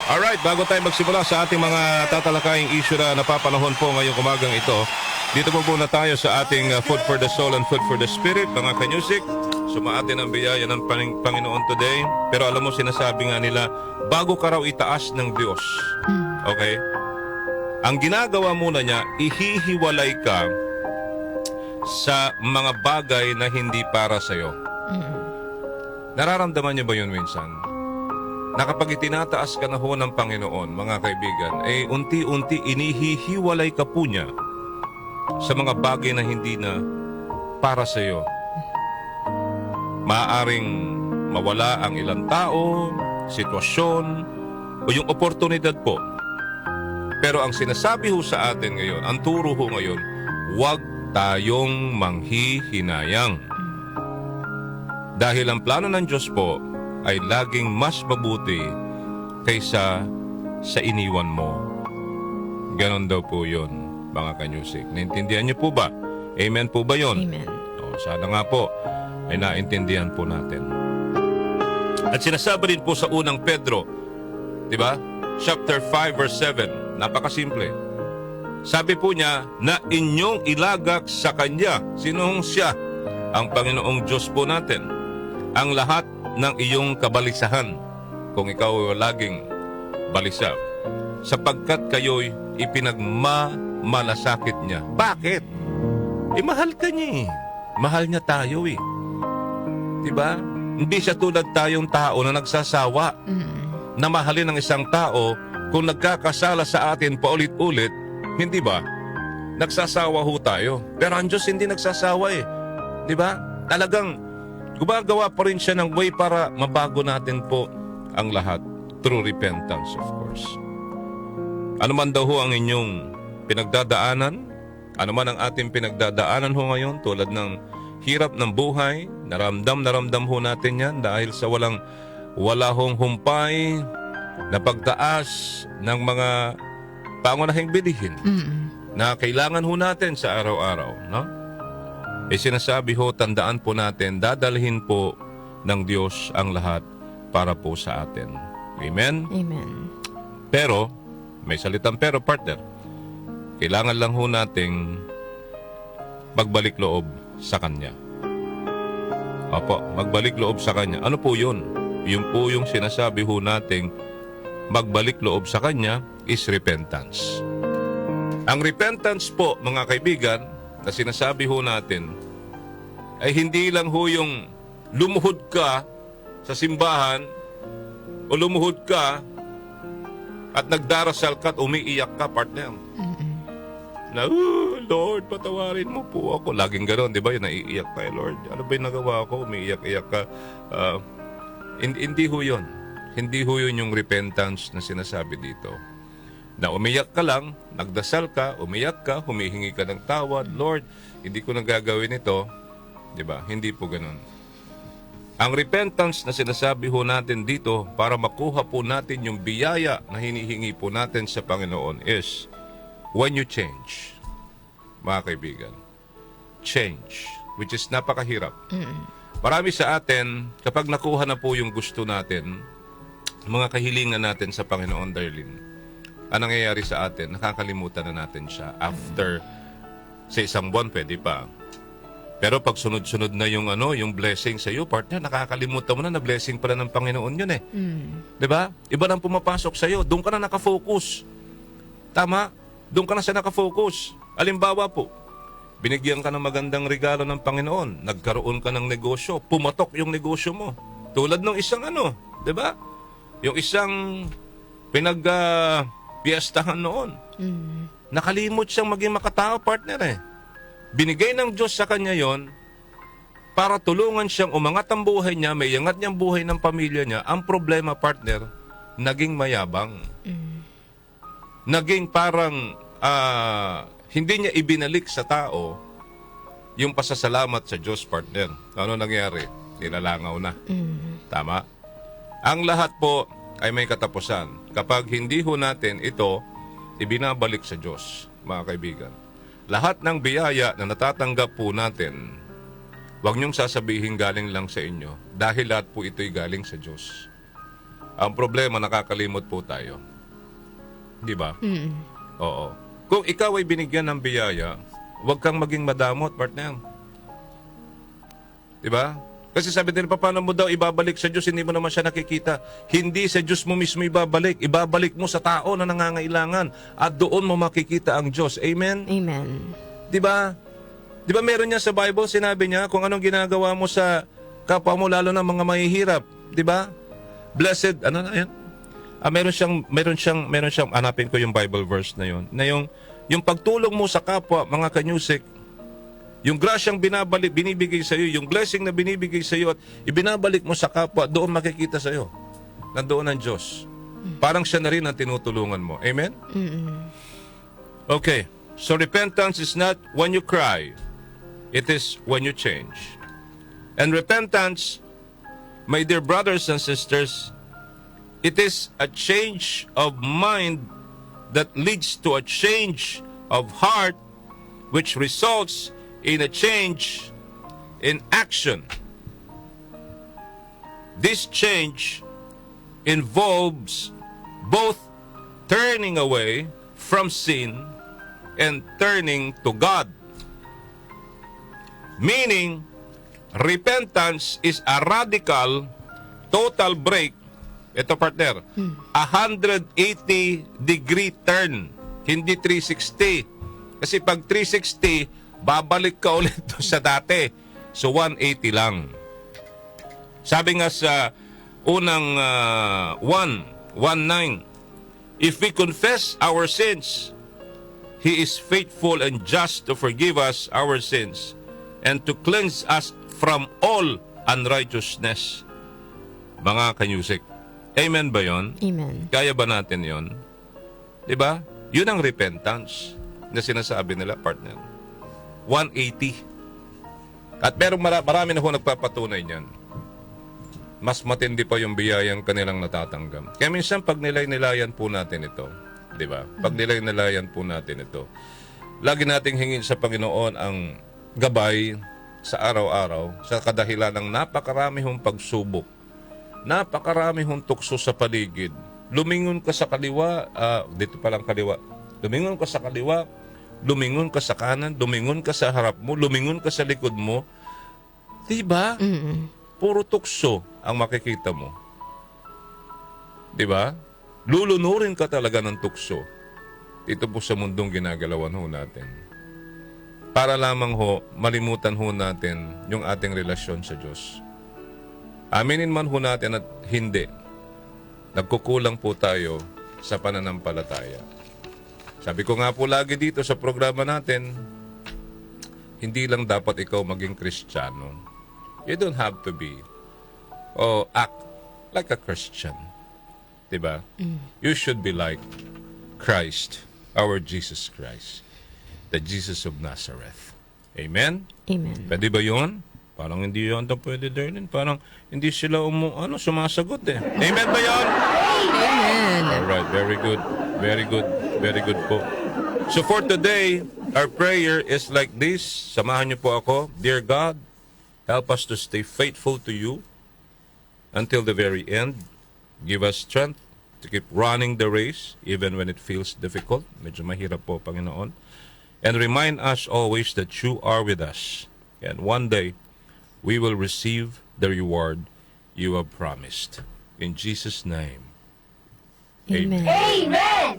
Alright, bago tayo magsimula sa ating mga tatalakaying issue na napapanahon po ngayong umagang ito, dito po muna tayo sa ating Food for the Soul and Food for the Spirit, mga kanyusik. Sumaatin ang biyaya ng Panginoon today. Pero alam mo, sinasabi nga nila, bago ka raw itaas ng Diyos. Okay? Ang ginagawa muna niya, ihihiwalay ka sa mga bagay na hindi para sa'yo. Nararamdaman niyo ba yun minsan? Na kapag itinataas ka na ho ng Panginoon, mga kaibigan, unti-unti inihihiwalay ka po niya sa mga bagay na hindi na para sa iyo. Maaaring mawala ang ilang tao, sitwasyon, o yung oportunidad po. Pero ang sinasabi ho sa atin ngayon, ang turo ho ngayon, huwag tayong manghihinayang. Dahil ang plano ng Diyos po ay laging mas mabuti kaysa sa iniwan mo. Ganon daw po yun, mga kanyusik. Naintindihan niyo po ba? Amen po ba yun? Amen. O, sana nga po ay naintindihan po natin. At sinasabi rin po sa unang Pedro, di ba? Chapter 5 verse 7, napakasimple. Sabi po niya na inyong ilagak sa Kanya. Sinong siya? Ang Panginoong Diyos po natin. Ang lahat ng iyong kabalisahan, kung ikaw ay laging balisa, sapagkat kayo'y ipinagmamalasakit niya. Bakit? Mahal ka niya eh. Mahal niya tayo eh. Diba? Hindi siya tulad tayong tao na nagsasawa. Na mahalin ng isang tao kung nagkakasala sa atin paulit-ulit, hindi ba? Nagsasawa ho tayo. Pero ang Diyos hindi nagsasawa eh. Diba? Talagang gumagawa pa rin siya ng way para mabago natin po ang lahat through repentance, of course. Ano man daw ho ang inyong pinagdadaanan, ano man ang ating pinagdadaanan ho ngayon, tulad ng hirap ng buhay, naramdam ho natin yan dahil sa wala hong humpay na pagtaas ng mga pangunahing bilihin na kailangan ho natin sa araw-araw, no? Sinasabi ho, tandaan po natin, dadalhin po ng Diyos ang lahat para po sa atin. Amen? Amen. Pero, may salitang pero, partner. Kailangan lang ho nating magbalik loob sa Kanya. Opo, magbalik loob sa Kanya. Ano po yun? Yun po yung sinasabi ho nating magbalik loob sa Kanya is repentance. Ang repentance po, mga kaibigan, na sinasabi ho natin, ay hindi lang ho yung lumuhod ka sa simbahan o lumuhod ka at nagdarasal ka at umiiyak ka, partner. Na, Lord, patawarin mo po ako. Laging gano'n, di ba? Yung naiiyak ka, Lord. Ano ba yung nagawa ko? Umiiyak-iyak ka. Hindi ho yun. Hindi ho yun yung repentance na sinasabi dito. Na umiyak ka lang, nagdasal ka, umiyak ka, humihingi ka ng tawad. Lord, hindi ko nagagawin ito. Diba? Hindi po ganun. Ang repentance na sinasabi ho natin dito para makuha po natin yung biyaya na hinihingi po natin sa Panginoon is when you change, mga kaibigan. Change, which is napakahirap. Marami sa atin, kapag nakuha na po yung gusto natin, mga kahilingan natin sa Panginoon, Darlene, anong nangyayari sa atin? Nakakalimutan na natin siya. After, sa isang buwan, pwede pa. Pero pag sunod-sunod na yung blessing sa iyo, partner, nakakalimutan mo na blessing pala ng Panginoon yun eh. Diba? Iba nang pumapasok sa iyo. Doon ka na nakafocus. Tama? Doon ka na siya nakafocus. Halimbawa po, binigyan ka ng magandang regalo ng Panginoon. Nagkaroon ka ng negosyo. Pumatok yung negosyo mo. Tulad ng isang diba? Yung isang piyastahan noon. Nakalimot siyang maging makatao, partner eh. Binigay ng Diyos sa kanya yon para tulungan siyang umangat ang buhay niya, may iangat niyang buhay ng pamilya niya. Ang problema, partner, naging mayabang. Naging parang hindi niya ibinalik sa tao yung pasasalamat sa Diyos, partner. Ano nangyari? Nilalangaw na. Tama? Ang lahat po ay may katapusan. Kapag hindi ho natin ito ibinabalik sa Diyos, mga kaibigan. Lahat ng biyaya na natatanggap po natin, huwag niyong sasabihin galing lang sa inyo dahil lahat po ito'y galing sa Diyos. Ang problema, nakakalimot po tayo. Di ba? Mm. Oo. Kung ikaw ay binigyan ng biyaya, huwag kang maging madamot, partner. Di ba? Kasi sabi nila, paano mo daw ibabalik sa Diyos, hindi mo naman siya nakikita. Hindi sa Diyos mo mismo ibabalik. Ibabalik mo sa tao na nangangailangan. At doon mo makikita ang Diyos. Amen? Amen. Di ba? Di ba meron niya sa Bible, sinabi niya kung anong ginagawa mo sa kapwa mo, lalo na mga mahihirap. Di ba? Blessed, ano na yan? Meron siyang, hanapin ko yung Bible verse na yun. Na yung pagtulong mo sa kapwa, mga kanyusik, yung grasyang binibigay sa iyo, yung blessing na binibigay sa iyo at ibinabalik mo sa kapwa, doon makikita sa iyo. Nandoon ang Diyos. Parang siya na rin ang tinutulungan mo. Amen? Mm-mm. Okay. So repentance is not when you cry. It is when you change. And repentance, my dear brothers and sisters, it is a change of mind that leads to a change of heart, which results in a change in action. This change involves both turning away from sin and turning to God. Meaning, repentance is a radical, total break. Ito, partner, 180-degree turn, hindi 360. Kasi pag 360, babalik ka ulit sa dati. So, 180 lang. Sabi nga sa unang 1:19, if we confess our sins, He is faithful and just to forgive us our sins and to cleanse us from all unrighteousness. Mga kanyusik, amen ba yon? Amen. Kaya ba natin yon? Diba? Yun ang repentance na sinasabi nila, partner. 180. At marami na ho nagpapatunay niyan. Mas matindi pa yung biyayang kanilang natatanggap. Kaya minsan pag nilay-nilayan po natin ito, di ba? Pag nilay-nilayan po natin ito, lagi nating hingin sa Panginoon ang gabay sa araw-araw sa kadahilan ng napakarami hong pagsubok, napakarami hong tukso sa paligid. Lumingon ka sa kaliwa, dito palang kaliwa, lumingon ka sa kaliwa, lumingon ka sa kanan, lumingon ka sa harap mo, lumingon ka sa likod mo. Diba? Mm-mm. Puro tukso ang makikita mo. Diba? Lulunurin ka talaga ng tukso. Dito po sa mundong ginagalawan ho natin. Para lamang ho, malimutan ho natin yung ating relasyon sa Diyos. Aminin man ho natin at hindi, nagkukulang po tayo sa pananampalataya. Sabi ko nga po lagi dito sa programa natin, hindi lang dapat ikaw maging Kristiyano. You don't have to be or act like a Christian. Diba? You should be like Christ, our Jesus Christ, the Jesus of Nazareth. Amen? Amen. Pwede ba yun? Parang hindi yun pwede din. Parang hindi sila sumasagot eh. Amen ba yun? Amen. Alright, very good. Very good. Very good po. So for today, our prayer is like this. Samahan niyo po ako. Dear God, help us to stay faithful to you until the very end. Give us strength to keep running the race even when it feels difficult. Medyo mahirap po, Panginoon. And remind us always that you are with us. And one day, we will receive the reward you have promised. In Jesus' name. Amen. Amen.